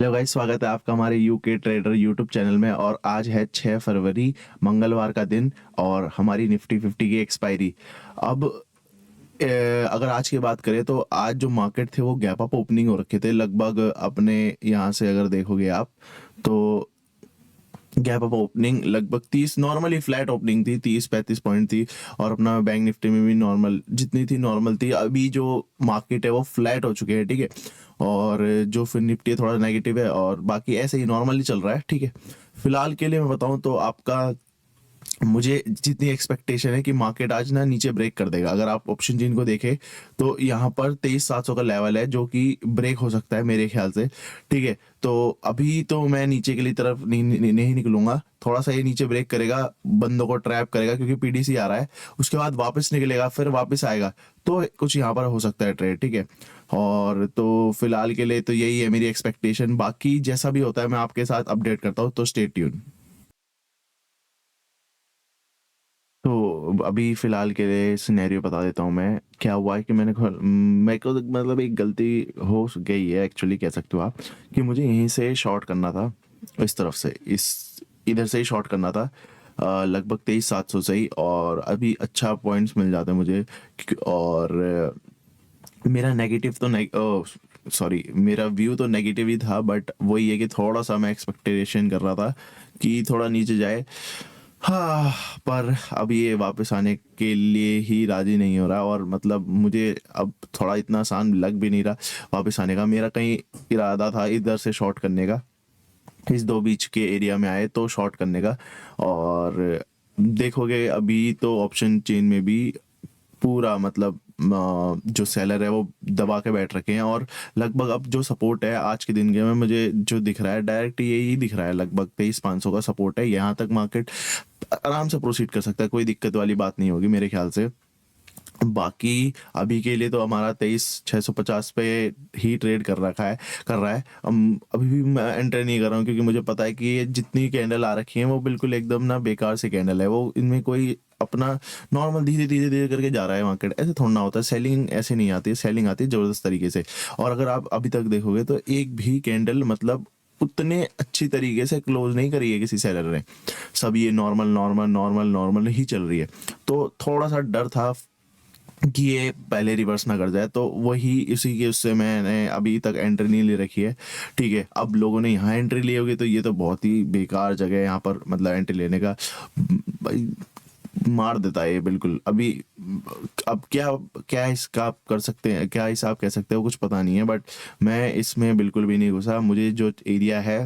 Hello guys, स्वागत है आपका हमारे यूके ट्रेडर यूट्यूब चैनल में। और आज है 6 फरवरी, मंगलवार का दिन और हमारी निफ्टी 50 की एक्सपायरी। अब अगर आज की बात करें तो आज जो मार्केट थे वो गैप अप ओपनिंग हो रखे थे लगभग। अपने यहाँ से अगर देखोगे आप तो गैप अप ओपनिंग लगभग 30, नॉर्मली फ्लैट ओपनिंग थी, 30-35 पॉइंट थी। और अपना बैंक निफ्टी में भी नॉर्मल जितनी थी नॉर्मल थी। अभी जो मार्केट है वो फ्लैट हो चुके हैं, ठीक है। और जो फिर निफ्टी थोड़ा नेगेटिव है और बाकी ऐसे ही नॉर्मली चल रहा है, ठीक है। फिलहाल के लिए मैं बताऊं तो आपका, मुझे जितनी एक्सपेक्टेशन है कि मार्केट आज ना नीचे ब्रेक कर देगा। अगर आप ऑप्शन चेन को देखें तो यहाँ पर 23,700 का लेवल है जो कि ब्रेक हो सकता है मेरे ख्याल से, ठीक है। तो अभी तो मैं नीचे के लिए तरफ नहीं निकलूंगा। थोड़ा सा ये नीचे ब्रेक करेगा, बंदों को ट्रैप करेगा क्योंकि पीडीसी आ रहा है, उसके बाद वापस निकलेगा, फिर वापस आएगा, तो कुछ यहाँ पर हो सकता है ट्रेड, ठीक है। और तो फिलहाल के लिए तो यही है मेरी एक्सपेक्टेशन। बाकी जैसा भी होता है मैं आपके साथ अपडेट करता हूँ, तो स्टे ट्यून। तो अभी फिलहाल के लिए सिनेरियो बता देता हूँ मैं। क्या हुआ है कि मेरे को मतलब एक गलती हो गई है, एक्चुअली कह सकते हो आप, कि मुझे यहीं से शॉर्ट करना था। इस तरफ से इस इधर से ही शॉर्ट करना था, लगभग 23,700 से ही। और अभी अच्छा पॉइंट्स मिल जाते मुझे। और मेरा नेगेटिव तो सॉरी, मेरा व्यू तो नेगेटिव ही था, बट वही है कि थोड़ा सा मैं एक्सपेक्टेशन कर रहा था कि थोड़ा नीचे जाए। हाँ, पर अब ये वापस आने के लिए ही राजी नहीं हो रहा। और मतलब मुझे अब थोड़ा इतना आसान लग भी नहीं रहा वापस आने का। मेरा कहीं इरादा था इधर से शॉर्ट करने का, इस दो बीच के एरिया में आए तो शॉर्ट करने का। और देखोगे अभी तो ऑप्शन चेन में भी पूरा मतलब जो सेलर है वो दबा के बैठ रखे हैं। और लगभग अब जो सपोर्ट है आज के दिन के में मुझे जो दिख रहा है डायरेक्ट यही दिख रहा है, लगभग 23,500 का सपोर्ट है। यहाँ तक मार्केट आराम से प्रोसीड कर सकता है, कोई दिक्कत वाली बात नहीं होगी मेरे ख्याल से। बाकी अभी के लिए तो हमारा 23,650 पे ही ट्रेड कर रहा है। अभी भी मैं एंटर नहीं कर रहा हूँ क्योंकि मुझे पता है कि ये जितनी कैंडल आ रखी हैं वो बिल्कुल एकदम ना बेकार से कैंडल है। वो इनमें कोई अपना नॉर्मल धीरे धीरे धीरे करके जा रहा है मार्केट, ऐसे थोड़ा ना होता है। सेलिंग ऐसे नहीं आती है, सेलिंग आती है जबरदस्त तरीके से। और अगर आप अभी तक देखोगे तो एक भी कैंडल मतलब उतने अच्छी तरीके से क्लोज नहीं करी है किसी सेलर ने। सब ये नॉर्मल नॉर्मल नॉर्मल नॉर्मल ही चल रही है। तो थोड़ा सा डर था कि ये पहले रिवर्स ना कर जाए, तो वही इसी के उससे मैंने अभी तक एंट्री नहीं ले रखी है, ठीक है। अब लोगों ने यहाँ एंट्री ली होगी तो ये तो बहुत ही बेकार जगह है यहाँ पर, मतलब एंट्री लेने का भाई मार देता है ये बिल्कुल। अभी अब क्या क्या इसका आप कर सकते हैं, क्या हिसाब कह सकते हो, कुछ पता नहीं है। बट मैं इसमें बिल्कुल भी नहीं घुसा। मुझे जो एरिया है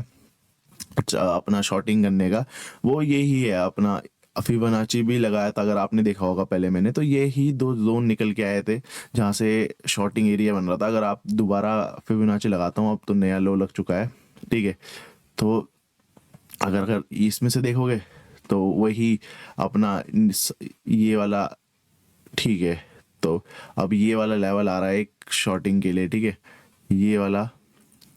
अपना शॉर्टिंग करने का वो यही है अपना। फिबोनाची भी लगाया था अगर आपने देखा होगा पहले मैंने, तो ये ही दो जोन निकल के आए थे जहाँ से शॉर्टिंग एरिया बन रहा था। अगर आप दोबारा फिबोनाची लगाता हूँ, अब तो नया लो लग चुका है, ठीक है। तो अगर अगर इसमें से देखोगे तो वही अपना ये वाला, ठीक है। तो अब ये वाला लेवल आ रहा है एक शॉर्टिंग के लिए, ठीक है। ये वाला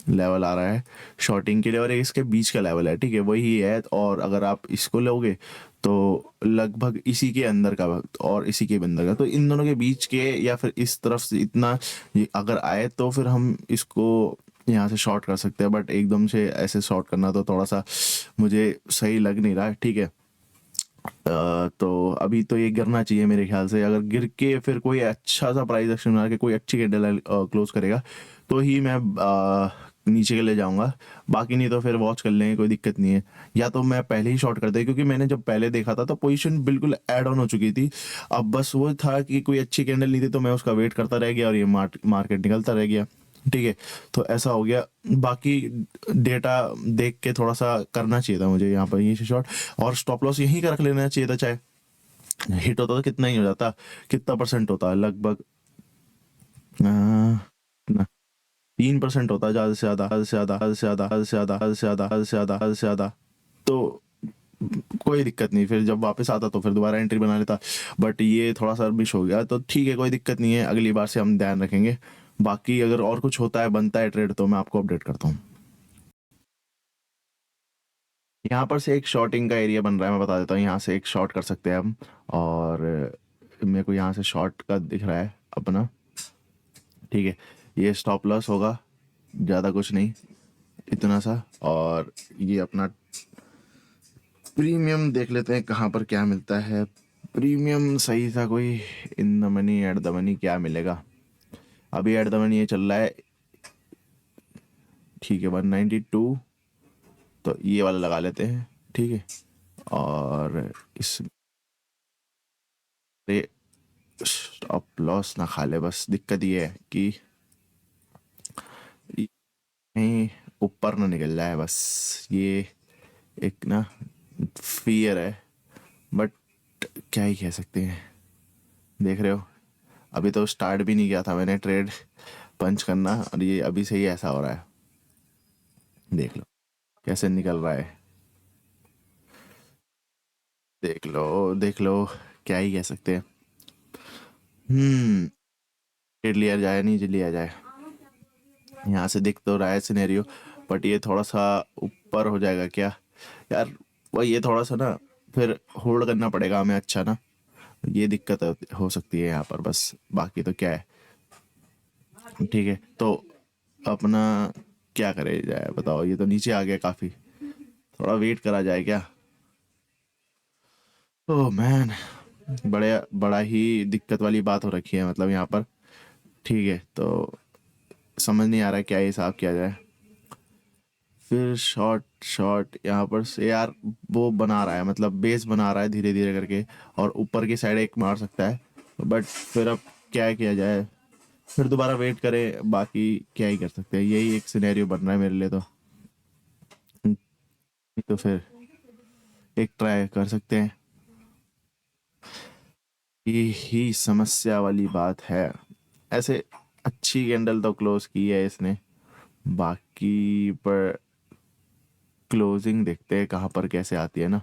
लेवल आ रहा है शॉर्टिंग के लिए और इसके बीच का लेवल है, ठीक है, वही है। और अगर आप इसको लोगे तो लगभग इसी के अंदर का और इसी के अंदर का, तो इन दोनों के बीच के या फिर इस तरफ से इतना ये अगर आए तो फिर हम इसको यहाँ से शॉर्ट कर सकते हैं। बट एकदम से ऐसे शॉर्ट करना तो थोड़ा सा मुझे सही लग नहीं रहा है, ठीक है। तो अभी तो ये गिरना चाहिए मेरे ख्याल से। अगर गिर के फिर कोई अच्छा सा प्राइस एक्शन बना के कोई अच्छी कैंडल क्लोज करेगा तो ही मैं नीचे के ले जाऊंगा। बाकी नहीं तो फिर वॉच कर लेंगे, कोई दिक्कत नहीं है। या तो मैं पहले ही शॉर्ट कर दे, क्योंकि मैंने जब पहले देखा था तो पोजीशन बिल्कुल ऐड ऑन हो चुकी थी। अब बस वो था कि कोई अच्छी कैंडल नहीं थी तो मैं उसका वेट करता रह गया और ये मार्केट निकलता रह गया, ठीक है। तो ऐसा हो गया। बाकी डेटा देख के थोड़ा सा करना चाहिए था मुझे यहाँ पर ये शॉर्ट। और स्टॉप लॉस यहीं का रख लेना चाहिए था, चाहे हिट होता तो कितना ही हो जाता, कितना परसेंट होता लगभग, कितना 3% होता, ज्यादा से ज्यादा, हद से ज्यादा, हद से ज्यादा, हद से ज्यादा, हद से ज्यादा, हद से ज्यादा, हद से ज्यादा। तो कोई दिक्कत नहीं, फिर जब वापस आता तो फिर दोबारा एंट्री बना लेता। बट ये थोड़ा सा मिस हो गया, तो ठीक है, कोई दिक्कत नहीं है, अगली बार से हम ध्यान रखेंगे। बाकी अगर और कुछ होता है, बनता है ट्रेड, तो मैं आपको अपडेट करता हूँ। यहाँ पर से एक शॉर्टिंग का एरिया बन रहा है, मैं बता देता हूँ। यहाँ से एक शॉर्ट कर सकते हैं हम। और मेरे को यहाँ से शॉर्ट का दिख रहा है अपना, ठीक है। ये स्टॉप लॉस होगा, ज़्यादा कुछ नहीं। इतना सा। और ये अपना प्रीमियम देख लेते हैं कहाँ पर क्या मिलता है। प्रीमियम सही था कोई, in the money at the money क्या मिलेगा। अभी एट द मनी ये चल रहा है, ठीक है 192, तो ये वाला लगा लेते हैं, ठीक है। और इस स्टॉप लॉस ना खा ले, बस दिक्कत ये है कि कहीं ऊपर ना निकल जाए, बस ये एक ना फियर है। बट क्या ही कह सकते हैं, देख रहे हो अभी तो स्टार्ट भी नहीं किया था मैंने ट्रेड पंच करना, और ये अभी से ही ऐसा हो रहा है। देख लो कैसे निकल रहा है, देख लो देख लो, क्या ही कह सकते हैं। ट्रेड लिया जाए नहीं लिया जाए, यहाँ से दिख तो रहा है सिनेरियो, बट ये थोड़ा सा ऊपर हो जाएगा क्या यार। वही ये थोड़ा सा ना, फिर होल्ड करना पड़ेगा हमें, अच्छा ना। ये दिक्कत हो सकती है यहाँ पर, बस बाकी तो क्या है। ठीक है, तो अपना क्या करे जाए बताओ, ये तो नीचे आ गया काफ़ी, थोड़ा वेट करा जाए क्या। ओह मैन, बड़े बड़ा ही दिक्कत वाली बात हो रखी है मतलब यहाँ पर। ठीक है, तो समझ नहीं आ रहा है क्या हिसाब किया जाए। फिर शॉर्ट शॉर्ट यहाँ पर से यार, वो बना रहा है मतलब बेस बना रहा है धीरे धीरे करके, और ऊपर की साइड एक मार सकता है। बट फिर अब क्या किया जाए, फिर दोबारा वेट करें, बाकी क्या ही कर सकते हैं, यही एक सिनेरियो बन रहा है मेरे लिए तो। नहीं तो फिर एक ट्राई कर सकते हैं, ये ही समस्या वाली बात है। ऐसे अच्छी कैंडल तो क्लोज की है इसने, बाकी पर क्लोजिंग देखते हैं कहाँ पर कैसे आती है ना।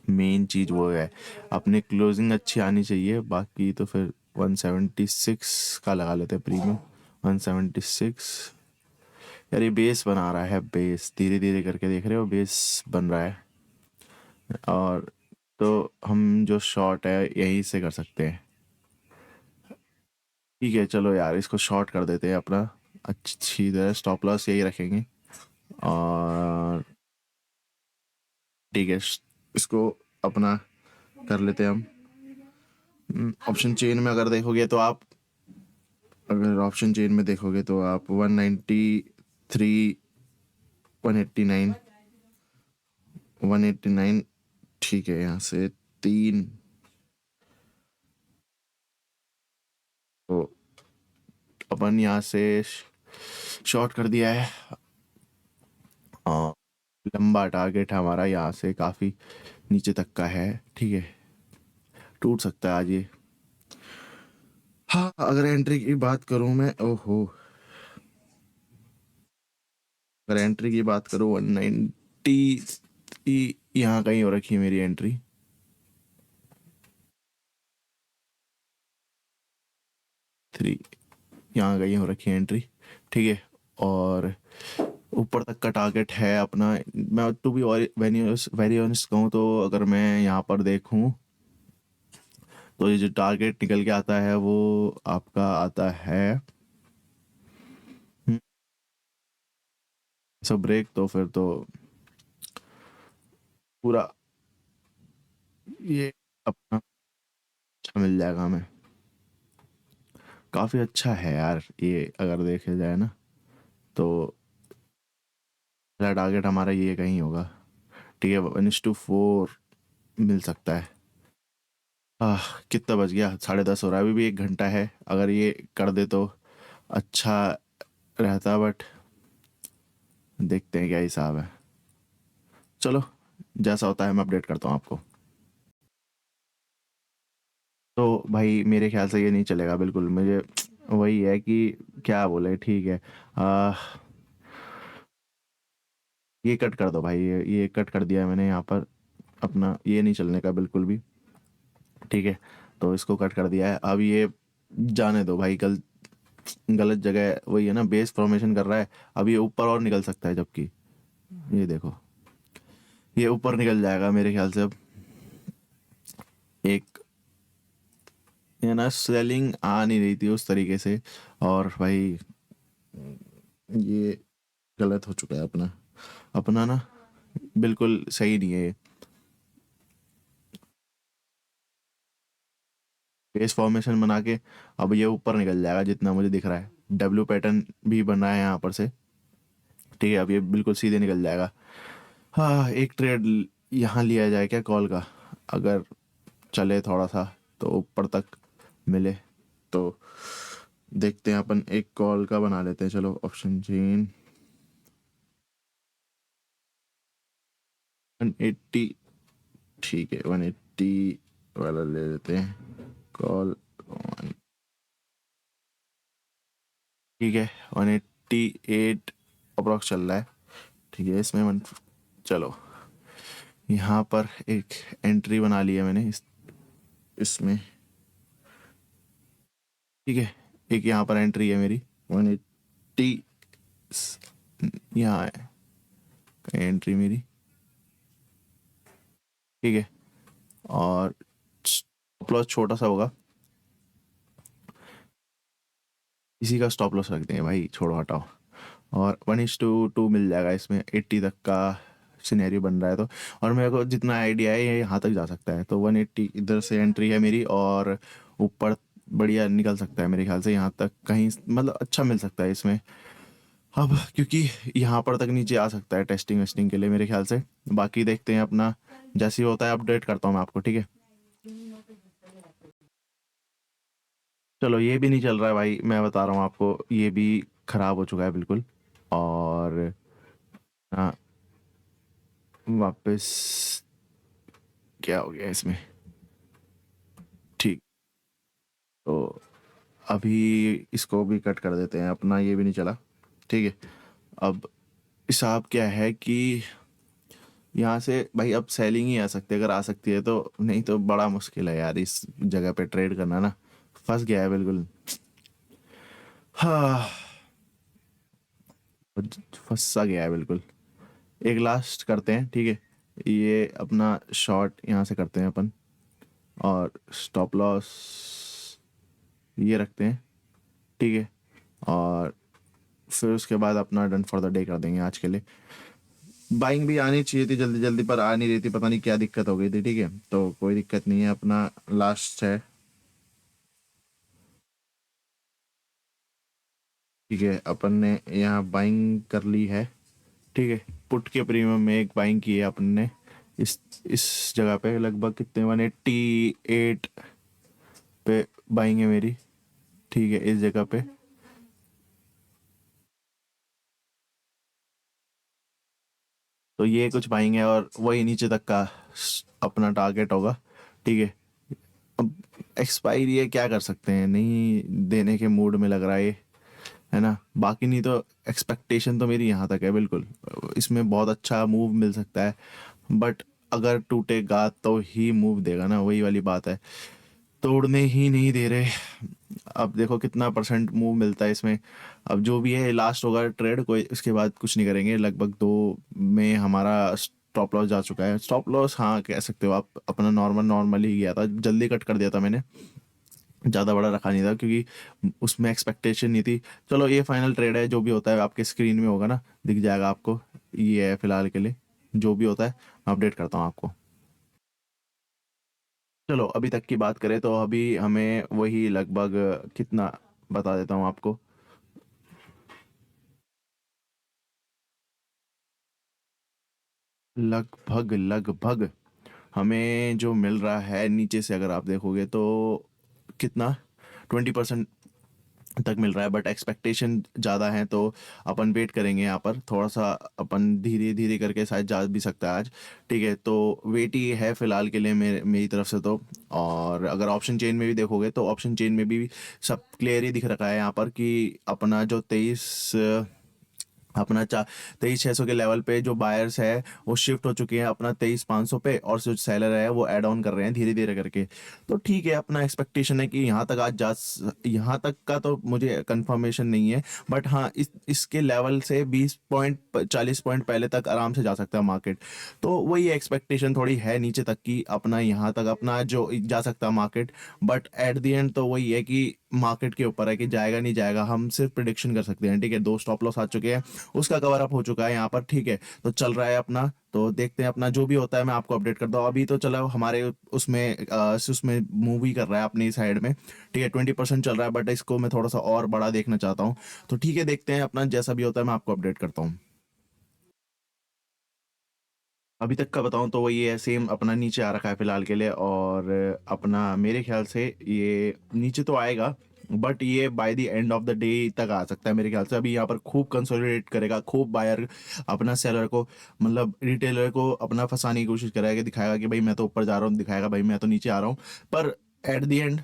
मेन चीज़ वो है, अपने क्लोजिंग अच्छी आनी चाहिए, बाकी तो फिर 176 का लगा लेते हैं प्रीमियम। 176 यार, ये बेस बना रहा है, बेस धीरे धीरे करके देख रहे हो बेस बन रहा है। और तो हम जो शॉर्ट है यहीं से कर सकते हैं। ठीक है चलो यार, इसको शॉर्ट कर देते हैं अपना, अच्छी तरह स्टॉप लॉस यही रखेंगे। और ठीक है, इसको अपना कर लेते हैं हम। ऑप्शन चेन में अगर देखोगे तो आप, अगर ऑप्शन चेन में देखोगे तो आप 193, 189, 189, ठीक है यहाँ से तीन, तो अपन यहाँ से शॉर्ट कर दिया है। और लंबा टारगेट हमारा यहाँ से काफ़ी नीचे तक का है, ठीक है, टूट सकता है आज ये। हाँ अगर एंट्री की बात करूँ मैं, ओहो, अगर एंट्री की बात करूँ 190 यहाँ कहीं हो रखी है मेरी एंट्री। थ्री यहाँ कहीं हो रखी है एंट्री, ठीक है। और ऊपर तक का टारगेट है अपना। मैं टू बी वेरी ऑनेस्ट कहूँ तो, अगर मैं यहाँ पर देखूँ तो ये जो टारगेट निकल के आता है वो आपका आता है, सब ब्रेक तो फिर तो पूरा ये अपना अच्छा मिल जाएगा हमें। काफ़ी अच्छा है यार ये, अगर देखे जाए ना तो पहला टारगेट हमारा ये कहीं होगा, ठीक है। 1:4 मिल सकता है। कितना बज गया, 10:30 हो रहा है, अभी भी 1 घंटा है, अगर ये कर दे तो अच्छा रहता, बट देखते हैं क्या हिसाब है। चलो, जैसा होता है मैं अपडेट करता हूँ आपको। तो भाई मेरे ख्याल से ये नहीं चलेगा बिल्कुल, मुझे वही है कि क्या बोले, ठीक है। आ, ये कट कर दो भाई, ये कट कर दिया है मैंने यहाँ पर, अपना ये नहीं चलने का बिल्कुल भी, ठीक है। तो इसको कट कर दिया है, अब ये जाने दो भाई, गलत जगह, वही है ना, बेस फॉर्मेशन कर रहा है। अब ये ऊपर और निकल सकता है, जबकि ये देखो ये ऊपर निकल जाएगा मेरे ख्याल से अब। एक ये ना सेलिंग आ नहीं रही थी उस तरीके से, और भाई ये गलत हो चुका है अपना। अपना ना बिल्कुल सही नहीं है ये। बेस फॉर्मेशन बना के अब ये ऊपर निकल जाएगा जितना मुझे दिख रहा है। डब्ल्यू पैटर्न भी बना है यहाँ पर से। ठीक है, अब ये बिल्कुल सीधे निकल जाएगा। हाँ, एक ट्रेड यहाँ लिया जाए क्या कॉल का? अगर चले थोड़ा सा तो ऊपर तक मिले तो देखते हैं। अपन एक कॉल का बना लेते हैं, चलो ऑप्शन चेन 180। ठीक है, 180 वाला ले लेते हैं कॉल। ठीक है, 188 अप्रॉक्स चल रहा है। ठीक है, इसमें वन, चलो यहाँ पर एक एंट्री बना लिया मैंने इसमें। ठीक है, एक यहाँ पर एंट्री है मेरी 180। यहाँ है एंट्री मेरी। ठीक है, और स्टॉप लॉस छोटा सा होगा। इसी का स्टॉप लॉस रख देंगे भाई, छोड़ो हटाओ। और 1:2 मिल जाएगा इसमें, 80 तक का सिनेरियो बन रहा है तो। और मेरे को जितना आइडिया है ये यहाँ तक जा सकता है, तो 180 इधर से एंट्री है मेरी, और ऊपर बढ़िया निकल सकता है मेरे ख्याल से। यहाँ तक कहीं मतलब अच्छा मिल सकता है इसमें। अब क्योंकि यहाँ पर तक नीचे आ सकता है टेस्टिंग वेस्टिंग के लिए मेरे ख्याल से। बाकी देखते हैं अपना, जैसे ही होता है अपडेट करता हूँ मैं आपको, ठीक है। चलो ये भी नहीं चल रहा है भाई, मैं बता रहा हूँ आपको, ये भी खराब हो चुका है बिल्कुल। और हाँ, वापस क्या हो गया इसमें? ठीक, तो अभी इसको भी कट कर देते हैं, अपना ये भी नहीं चला। ठीक है, अब हिसाब क्या है कि यहाँ से भाई अब सेलिंग ही आ सकती है, अगर आ सकती है तो, नहीं तो बड़ा मुश्किल है यार इस जगह पे ट्रेड करना ना। फंस गया है बिल्कुल। हाँ, फंसा गया है बिल्कुल। एक लास्ट करते हैं, ठीक है। ये अपना शॉर्ट यहाँ से करते हैं अपन, और स्टॉप लॉस ये रखते हैं। ठीक है, और फिर उसके बाद अपना डन फॉर द डे कर देंगे आज के लिए। बाइंग भी आनी चाहिए थी जल्दी जल्दी, पर आ नहीं रही थी, पता नहीं क्या दिक्कत हो गई थी। ठीक है, तो कोई दिक्कत नहीं है, अपना लास्ट है। ठीक है, अपन ने यहाँ बाइंग कर ली है। ठीक है, पुट के प्रीमियम में एक बाइंग की है अपन ने, इस जगह पे लगभग कितने 188 पे बाइंग है मेरी। ठीक है, इस जगह पे। तो ये कुछ बाइंग है, और वही नीचे तक का अपना टारगेट होगा। ठीक है, अब एक्सपायरी है, क्या कर सकते हैं, नहीं देने के मूड में लग रहा है ये, है ना। बाकी नहीं तो एक्सपेक्टेशन तो मेरी यहाँ तक है बिल्कुल। इसमें बहुत अच्छा मूव मिल सकता है, बट अगर टूटेगा तो ही मूव देगा ना, वही वाली बात है। तोड़ने ही नहीं दे रहे। अब देखो कितना परसेंट मूव मिलता है इसमें। अब जो भी है लास्ट होगा ट्रेड, कोई इसके बाद कुछ नहीं करेंगे। लगभग 2 में हमारा स्टॉप लॉस जा चुका है। स्टॉप लॉस हाँ कह सकते हो आप, अपना नॉर्मल नॉर्मल ही गया था, जल्दी कट कर दिया था मैंने, ज़्यादा बड़ा रखा नहीं था क्योंकि उसमें एक्सपेक्टेशन नहीं थी। चलो ये फाइनल ट्रेड है, जो भी होता है आपके स्क्रीन में होगा ना, दिख जाएगा आपको। ये है फिलहाल के लिए, जो भी होता है मैं अपडेट करता हूँ आपको। चलो अभी तक की बात करें तो अभी हमें वही लगभग कितना, बता देता हूँ आपको। लगभग लगभग हमें जो मिल रहा है नीचे से, अगर आप देखोगे तो कितना 20% तक मिल रहा है, बट एक्सपेक्टेशन ज़्यादा है, तो अपन वेट करेंगे यहाँ पर थोड़ा सा। अपन धीरे धीरे करके शायद जा भी सकता है आज। ठीक है, तो वेट ही है फिलहाल के लिए मेरी तरफ से तो। और अगर ऑप्शन चेन में भी देखोगे तो ऑप्शन चेन में भी सब क्लियर ही दिख रखा है यहाँ पर कि अपना जो 23, अपना 23,600 के लेवल पे जो बायर्स है वो शिफ्ट हो चुके हैं अपना 23,500 पे, और जो सेलर है वो ऐड ऑन कर रहे हैं धीरे धीरे करके। तो ठीक है, अपना एक्सपेक्टेशन है कि यहाँ तक आज यहाँ तक का तो मुझे कंफर्मेशन नहीं है, बट हाँ इसके लेवल से 20 पॉइंट 40 पॉइंट पहले तक आराम से जा सकता है मार्केट। तो वही एक्सपेक्टेशन थोड़ी है नीचे तक की, अपना यहाँ तक अपना जो जा सकता है market. But at the end तो वही है कि मार्केट के ऊपर है कि जाएगा नहीं जाएगा, हम सिर्फ प्रिडिक्शन कर सकते हैं। ठीक है, 2 स्टॉप लॉस आ चुके हैं, उसका कवर अप हो चुका है यहाँ पर, ठीक है। तो चल रहा है अपना, तो देखते हैं अपना जो भी होता है मैं आपको अपडेट करता हूँ। अभी तो चलो हमारे उसमें मूवी कर रहा है अपनी साइड में, ठीक है। 20% चल रहा है, बट इसको मैं थोड़ा सा और बड़ा देखना चाहता हूँ। तो ठीक है, देखते हैं अपना जैसा भी होता है मैं आपको अपडेट करता हूँ। अभी तक का बताऊं तो वो ये है, सेम अपना नीचे आ रखा है फिलहाल के लिए। और अपना मेरे ख्याल से ये नीचे तो आएगा, बट ये by the end of the day तक आ सकता है मेरे ख्याल से। अभी यहाँ पर खूब कंसोलिडेट करेगा, खूब बायर अपना सेलर को, मतलब रिटेलर को अपना फंसाने की कोशिश करेगा, कि दिखाएगा कि भाई मैं तो ऊपर जा रहा हूँ, दिखाएगा भाई मैं तो नीचे आ रहा हूँ। पर एट द एंड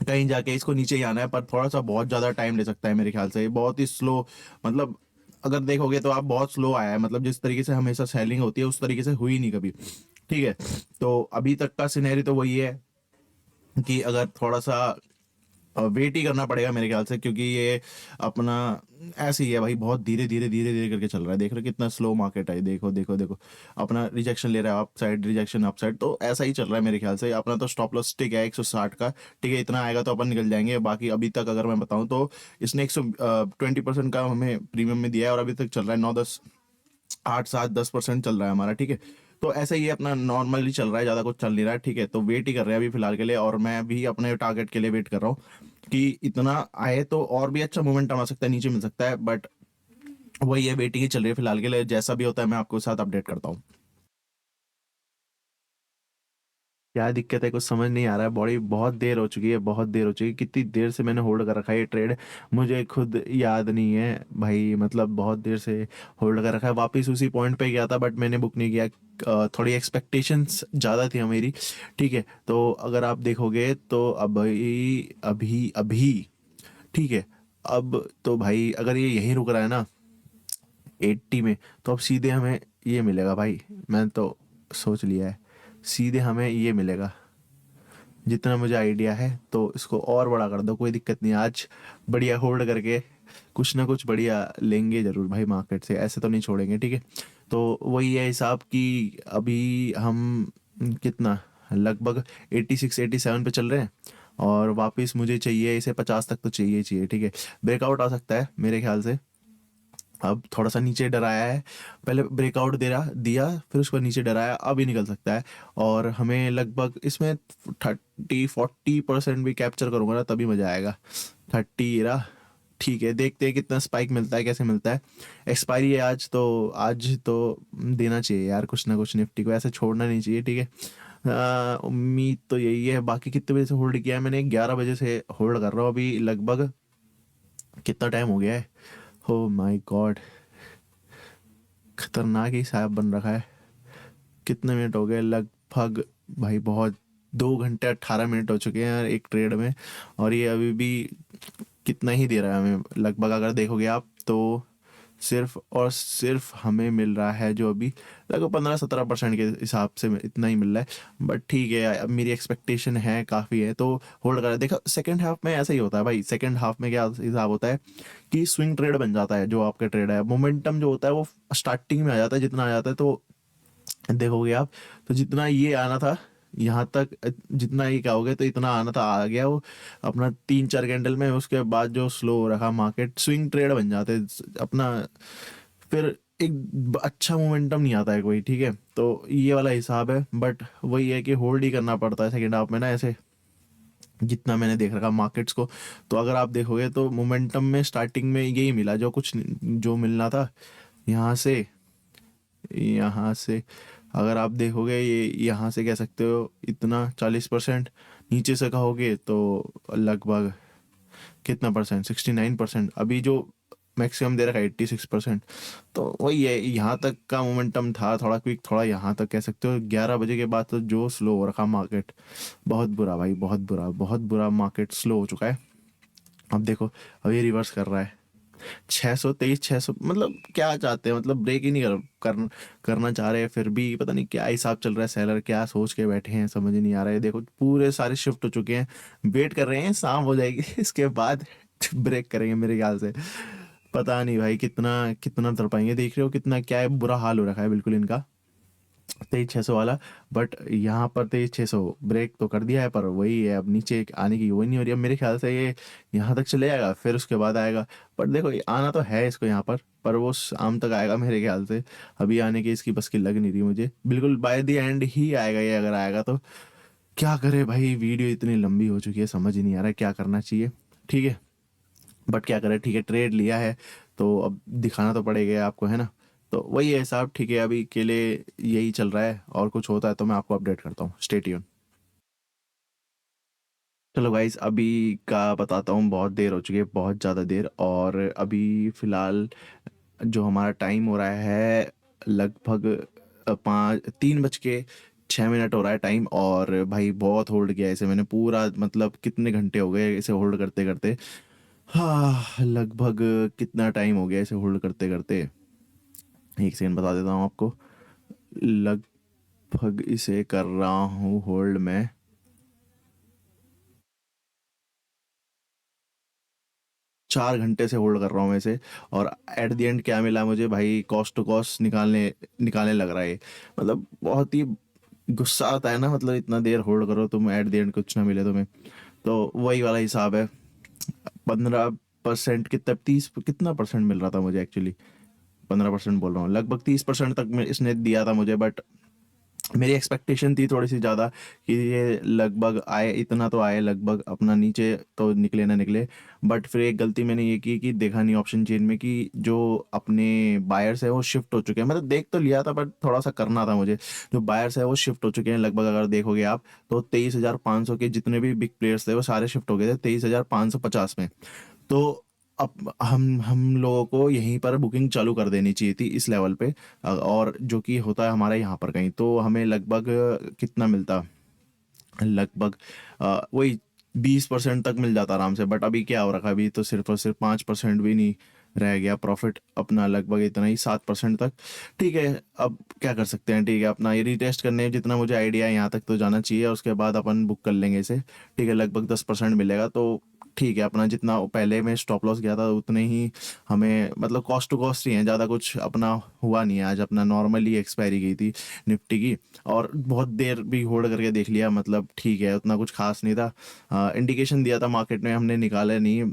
कहीं जाके इसको नीचे ही आना है, पर थोड़ा सा बहुत ज़्यादा टाइम ले सकता है मेरे ख्याल से। ये बहुत ही स्लो, मतलब अगर देखोगे तो आप बहुत स्लो आया है, मतलब जिस तरीके से हमेशा सेलिंग होती है उस तरीके से हुई नहीं कभी, ठीक है। तो अभी तक का सिनेरी तो वही है कि अगर थोड़ा सा वेट ही करना पड़ेगा मेरे ख्याल से, क्योंकि ये अपना ऐसे ही है भाई, बहुत धीरे धीरे धीरे धीरे करके चल रहा है। देख रहे हो कितना स्लो मार्केट है, देखो देखो देखो। अपना रिजेक्शन ले रहा है, up side rejection up side, तो ऐसा ही चल रहा है मेरे ख्याल से। अपना तो स्टॉप लॉस टिक है 160 का, ठीक है। इतना आएगा तो अपन निकल जाएंगे। बाकी अभी तक अगर मैं बताऊं तो इसने 120% का हमें प्रीमियम में दिया है, और अभी तक चल रहा है 9-10, 8-7-10% चल रहा है हमारा, ठीक है। तो ऐसा ही है, अपना नॉर्मली चल रहा है, ज़्यादा कुछ चल नहीं रहा है, ठीक है। तो वेट ही कर रहे हैं अभी फिलहाल के लिए, और मैं भी अपने टारगेट के लिए वेट कर रहा हूँ कि इतना आए तो और भी अच्छा मोमेंटम आ सकता है, नीचे मिल सकता है। बट वही है, वेटिंग ही चल रही है फिलहाल के लिए। जैसा भी होता है मैं आपको साथ अपडेट करता हूँ। क्या दिक्कत है, कुछ समझ नहीं आ रहा है। बॉडी बहुत देर हो चुकी है, बहुत देर हो चुकी है। कितनी देर से मैंने होल्ड कर रखा है ये ट्रेड, मुझे खुद याद नहीं है भाई। मतलब बहुत देर से होल्ड कर रखा है। वापस उसी पॉइंट पे गया था, बट मैंने बुक नहीं किया। थोड़ी एक्सपेक्टेशंस ज़्यादा थी मेरी, ठीक है। तो अगर आप देखोगे तो अभी अभी अभी, ठीक है, अब तो भाई अगर ये यहीं रुक रहा है ना 80 में, तो अब सीधे हमें ये मिलेगा भाई। मैं तो सोच लिया है, सीधे हमें ये मिलेगा जितना मुझे आइडिया है। तो इसको और बड़ा कर दो, कोई दिक्कत नहीं। आज बढ़िया होल्ड करके कुछ ना कुछ बढ़िया लेंगे जरूर भाई मार्केट से, ऐसे तो नहीं छोड़ेंगे, ठीक है। तो वही है हिसाब कि अभी हम कितना, लगभग 86-87 पे चल रहे हैं। और वापस मुझे चाहिए इसे 50 तक तो चाहिए ही चाहिए, ठीक है। ब्रेकआउट आ सकता है मेरे ख्याल से। अब थोड़ा सा नीचे डराया है, पहले ब्रेकआउट दे रहा दिया, फिर उसको नीचे डराया, अब ही निकल सकता है। और हमें लगभग इसमें 30-40% भी कैप्चर करूंगा ना, तभी मजा आएगा। 30 रहा, ठीक है। देखते हैं कितना स्पाइक मिलता है, कैसे मिलता है। एक्सपायरी है आज, तो आज तो देना चाहिए यार कुछ ना कुछ, निफ्टी को ऐसे छोड़ना नहीं चाहिए, ठीक है। उम्मीद तो यही है। बाकी कितने बजे से होल्ड किया है मैंने, 11 बजे से होल्ड कर रहा हूँ अभी लगभग। कितना टाइम हो गया है, हो माय गॉड, खतरनाक ही साहब बन रखा है। कितने मिनट हो गए लगभग भाई, बहुत, 2 घंटे 18 मिनट हो चुके हैं यार एक ट्रेड में। और ये अभी भी कितना ही दे रहा है हमें, लगभग अगर देखोगे आप तो सिर्फ और सिर्फ हमें मिल रहा है जो अभी लगभग 15-17% के हिसाब से इतना ही मिल रहा है। बट ठीक है, अब मेरी एक्सपेक्टेशन है काफ़ी है, तो होल्ड कर। देखो सेकंड हाफ में ऐसा ही होता है भाई। सेकंड हाफ में क्या हिसाब होता है कि स्विंग ट्रेड बन जाता है। जो आपका ट्रेड है, मोमेंटम जो होता है वो स्टार्टिंग में आ जाता है, जितना आ जाता है। तो देखोगे आप, तो जितना ये आना था यहाँ तक, जितना ये क्या हो गया, तो इतना आना था आ गया वो अपना 3-4 कैंडल में। उसके बाद जो स्लो हो रखा मार्केट, स्विंग ट्रेड बन जाते हैं अपना। फिर एक अच्छा मोमेंटम नहीं आता है कोई, ठीक है। तो ये वाला हिसाब है। बट वही है कि होल्ड ही करना पड़ता है सेकेंड हाफ में ना, ऐसे जितना मैंने देख रखा मार्केट्स को। तो अगर आप देखोगे तो मोमेंटम में स्टार्टिंग में यही मिला जो कुछ जो मिलना था। यहाँ से, यहाँ से अगर आप देखोगे, ये यहाँ से कह सकते हो इतना 40%। नीचे से कहोगे तो लगभग कितना परसेंट, 69%। अभी जो मैक्सिमम दे रखा है 86%। तो वही है, यहाँ तक का मोमेंटम था थोड़ा क्विक, थोड़ा यहाँ तक कह सकते हो। 11 बजे के बाद तो जो स्लो हो रखा मार्केट, बहुत बुरा भाई, बहुत बुरा, बहुत बुरा मार्केट स्लो हो चुका है। अब देखो, अब ये रिवर्स कर रहा है। 623, 600, मतलब क्या चाहते हैं, मतलब ब्रेक ही नहीं करना चाह रहे हैं। फिर भी पता नहीं क्या हिसाब चल रहा है, सेलर क्या सोच के बैठे हैं, समझ ही नहीं आ रहा है। देखो पूरे सारे शिफ्ट हो चुके हैं, वेट कर रहे हैं शाम हो जाएगी इसके बाद ब्रेक करेंगे मेरे ख्याल से। पता नहीं भाई कितना कितना तर पाएंगे। देख रहे हो कितना, क्या है, बुरा हाल हो रखा है बिल्कुल इनका। 23,600 वाला। बट यहाँ पर 23,600 ब्रेक तो कर दिया है, पर वही है, अब नीचे आने की वही नहीं हो रही। अब मेरे ख्याल से ये यहाँ तक चले जाएगा, फिर उसके बाद आएगा। पर देखो, ये आना तो है इसको यहाँ पर वो शाम तक आएगा मेरे ख्याल से। अभी आने की इसकी बस की लग नहीं रही मुझे, बिल्कुल बाय द एंड ही आएगा ये, अगर आएगा तो। क्या करे भाई, वीडियो इतनी लंबी हो चुकी है, समझ ही नहीं आ रहा है क्या करना चाहिए। ठीक है, बट क्या करें, ठीक है, ट्रेड लिया है तो अब दिखाना तो पड़ेगा आपको, है ना। तो वही है साहब, ठीक है, अभी के लिए यही चल रहा है, और कुछ होता है तो मैं आपको अपडेट करता हूँ। Stay tune. चलो गाइस, अभी का बताता हूँ, बहुत देर हो चुकी है, बहुत ज़्यादा देर। और अभी फ़िलहाल जो हमारा टाइम हो रहा है, लगभग 3:06 हो रहा है टाइम। और भाई बहुत होल्ड किया है इसे मैंने पूरा, मतलब कितने घंटे हो गए इसे होल्ड करते करते। हाँ, लगभग कितना टाइम हो गया इसे होल्ड करते करते, एक सेकंड बता देता हूँ आपको। लगभग इसे कर रहा हूँ होल्ड में 4 घंटे से होल्ड कर रहा हूँ मैं इसे। और एट द एंड क्या मिला मुझे भाई, कॉस्ट टू कॉस्ट निकालने निकालने लग रहा है। मतलब बहुत ही गुस्सा आता है ना, मतलब इतना देर होल्ड करो तुम, एट द एंड कुछ ना मिले तुम्हें। तो वही वाला हिसाब है। 15% कितना, 30 कितना परसेंट मिल रहा था मुझे एक्चुअली। 15% बोल रहा हूँ, लगभग 30% तक इसने दिया था मुझे। बट मेरी एक्सपेक्टेशन थी थोड़ी सी ज़्यादा, कि ये लगभग आए, इतना तो आए लगभग, अपना नीचे तो निकले ना निकले। बट फिर एक गलती मैंने ये की कि देखा नहीं ऑप्शन चेन में कि जो अपने बायर्स है वो शिफ्ट हो चुके हैं। मतलब देख तो लिया था, बट थोड़ा सा करना था मुझे। जो बायर्स है वो शिफ्ट हो चुके हैं लगभग, अगर देखोगे आप तो 23,500 के जितने भी बिग प्लेयर्स थे वो सारे शिफ्ट हो गए थे 23,550 में। तो अब हम लोगों को यहीं पर बुकिंग चालू कर देनी चाहिए थी इस लेवल पे। और जो कि होता है हमारे यहाँ पर कहीं, तो हमें लगभग कितना मिलता, लगभग वही 20% तक मिल जाता आराम से। बट अभी क्या हो रखा है, अभी तो सिर्फ और सिर्फ 5% भी नहीं रह गया प्रॉफिट अपना, लगभग इतना ही, 7% तक। ठीक है, अब क्या कर सकते हैं, ठीक है, अपना ये रीटेस्ट करने जितना मुझे आइडिया है यहाँ तक तो जाना चाहिए, और उसके बाद अपन बुक कर लेंगे इसे। ठीक है, लगभग 10% मिलेगा तो ठीक है। अपना जितना पहले में स्टॉप लॉस गया था उतने ही हमें, मतलब कॉस्ट टू कॉस्ट ही है, ज़्यादा कुछ अपना हुआ नहीं है आज। अपना नॉर्मली एक्सपायरी गई थी निफ्टी की, और बहुत देर भी होल्ड करके देख लिया, मतलब ठीक है, उतना कुछ खास नहीं था। इंडिकेशन दिया था मार्केट में, हमने निकाला नहीं।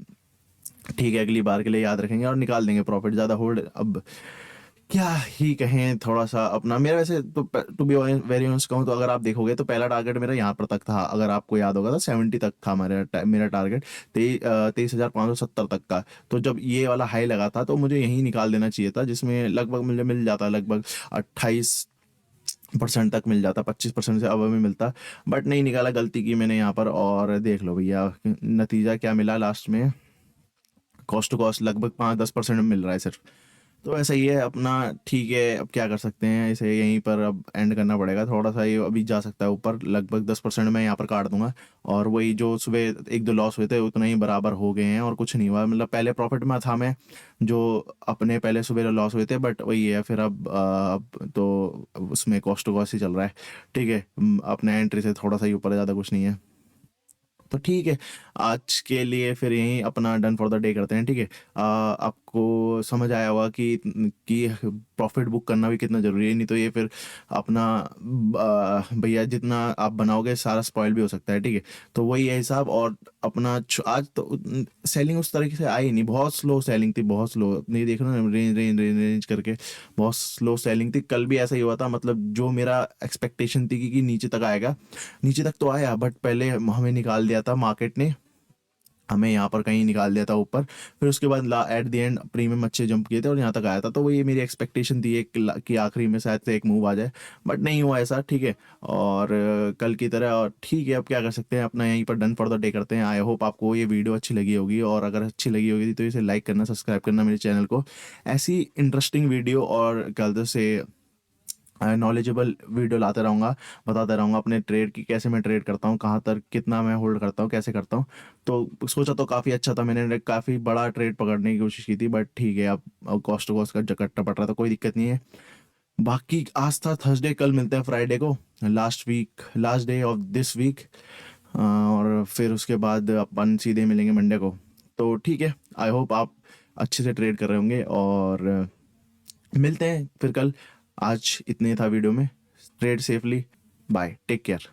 ठीक है, अगली बार के लिए याद रखेंगे और निकाल देंगे प्रॉफिट। ज़्यादा होल्ड अब क्या ही कहें, थोड़ा सा अपना मेरा वैसे तो, टू बी वेरी ऑनेस्ट कहूँ तो, अगर आप देखोगे तो पहला टारगेट मेरा यहाँ पर तक था, अगर आपको याद होगा तो 70 तक था मेरा टारगेट, 23,570 तक का। तो जब ये वाला हाई लगा था तो मुझे यहीं निकाल देना चाहिए था, जिसमें लगभग मुझे मिल जाता, लगभग 28% तक मिल जाता, 25% से अब हमें मिलता। बट नहीं निकाला, गलती की मैंने यहाँ पर। और देख लो भैया नतीजा क्या मिला लास्ट में, कॉस्ट टू कॉस्ट लगभग 5-10% मिल रहा है सिर्फ। तो ऐसा ही है अपना। ठीक है, अब क्या कर सकते हैं, इसे यहीं पर अब एंड करना पड़ेगा। थोड़ा सा ये अभी जा सकता है ऊपर, लगभग 10% मैं यहाँ पर काट दूंगा। और वही जो सुबह एक दो लॉस हुए थे उतना ही बराबर हो गए हैं, और कुछ नहीं हुआ। मतलब पहले प्रॉफिट में था मैं, जो अपने पहले सुबह लॉस हुए थे, बट वही है फिर अब तो उसमें कॉस्ट टू कॉस्ट ही चल रहा है। ठीक है, अपने एंट्री से थोड़ा सा ही ऊपर है, ज़्यादा कुछ नहीं है। तो ठीक है, आज के लिए फिर यहीं अपना डन फॉर द डे करते हैं। ठीक है, आपको समझ आया होगा कि प्रॉफिट बुक करना भी कितना ज़रूरी है, नहीं तो ये फिर अपना भैया जितना आप बनाओगे सारा स्पॉइल भी हो सकता है। ठीक है, तो वही है हिसाब। और अपना आज तो सेलिंग उस तरीके से आई नहीं, बहुत स्लो सेलिंग थी, बहुत स्लो। नहीं देख रहे हो, रेंज रेंज रेंज रेंज करके बहुत स्लो सेलिंग थी। कल भी ऐसा ही हुआ था, मतलब जो मेरा एक्सपेक्टेशन थी कि नीचे तक आएगा, नीचे तक तो आया, बट पहले हमें निकाल दिया था मार्केट ने, हमें यहाँ पर कहीं निकाल दिया था ऊपर। फिर उसके बाद एट द एंड प्रीमियम अच्छे जंप किए थे और यहाँ तक आया था। तो वो ये मेरी एक्सपेक्टेशन थी एक कि आखिरी में शायद से एक मूव आ जाए, बट नहीं हुआ ऐसा। ठीक है, और कल की तरह। और ठीक है, अब क्या कर सकते हैं, अपना यहीं पर डन फॉर द डे करते हैं। आई होप आपको ये वीडियो अच्छी लगी होगी, और अगर अच्छी लगी होगी तो इसे लाइक करना, सब्सक्राइब करना मेरे चैनल को। ऐसी इंटरेस्टिंग वीडियो और कहते से नॉलेजेबल वीडियो लाते रहूँगा, बताते रहूँगा अपने ट्रेड की, कैसे मैं ट्रेड करता हूँ, कहाँ तक कितना मैं होल्ड करता हूँ, कैसे करता हूँ। तो सोचा तो काफ़ी अच्छा था, मैंने काफ़ी बड़ा ट्रेड पकड़ने की कोशिश की थी, बट ठीक है, अब कॉस्ट टू कॉस्ट का जकट्टा पड़ रहा था, कोई दिक्कत नहीं है। बाकी आज था थर्सडे, कल मिलते हैं फ्राइडे को, last day of this week. और फिर उसके बाद अपन सीधे मिलेंगे मंडे को। तो ठीक है, आई होप आप अच्छे से ट्रेड कर रहे होंगे, और मिलते हैं फिर कल। आज इतने था वीडियो में। Trade safely, bye, take care.